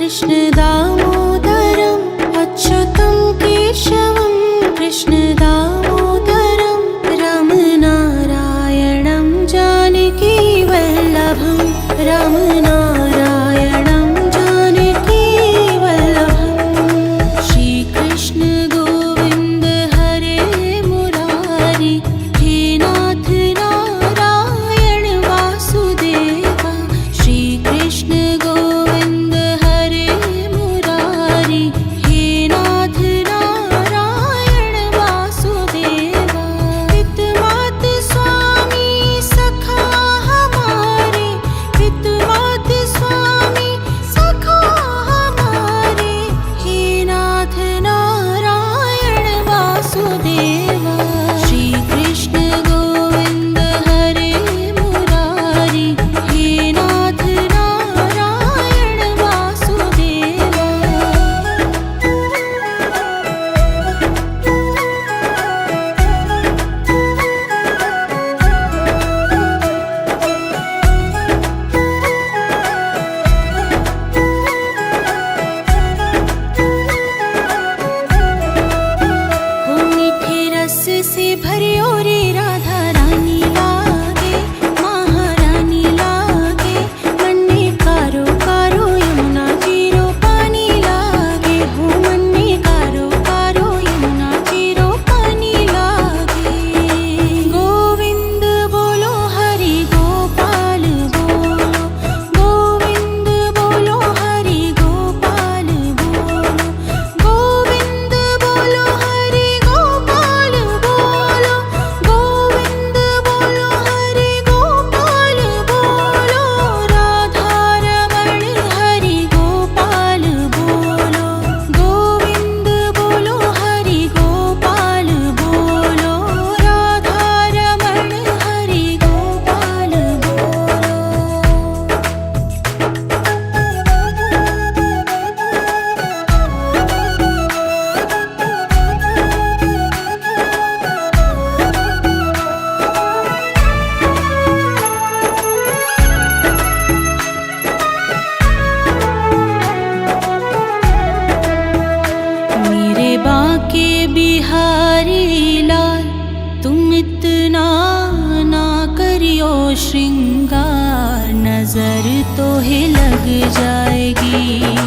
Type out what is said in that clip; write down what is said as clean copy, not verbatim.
कृष्ण दामोदरम् अच्युतं केशवं कृष्ण दामोदरं रामनारायणं जानकी वल्लभं रामनारायणं जानकी वल्लभं श्रीकृष्ण गोविन्द हरे मुरारी हे नाथ नारायण वासुदेवा श्रीकृष्ण गोविन्द हरे मुरारी हे नाथ नारायण वासुदेवा पितमात स्वामी सखा हमारे पितमात स्वामी सखा हमारे हे नाथ नारायण वासुदेवा श्रीकृष्ण गोविन्द हरे मुरारी हे नाथ नारायण वासुदेवा हो मीठे रस से भरियो रे राधा रानी लागे महारानी लागे मन में कारो कारो यमुना जीरो पानी लागे हो मन में कारो कारो यमुना जीरो पानी लागे गोविंद बोलो हरि गोपाल बोलो गोविंद बोलो हरि गोपाल बोलो गोविंद बोलो हरि गोपाल बोलो गोविंद बोलो हरि गोपाल बोलो राधा रमण हरि गोपाल बोलो गोविंद बोलो हरि गोपाल बोलो राधा रमण हरि गोपाल मेरे बाके बिहारी लाल तुम इतना ना करियो श्रृंगार नजर तो है लग जाएगी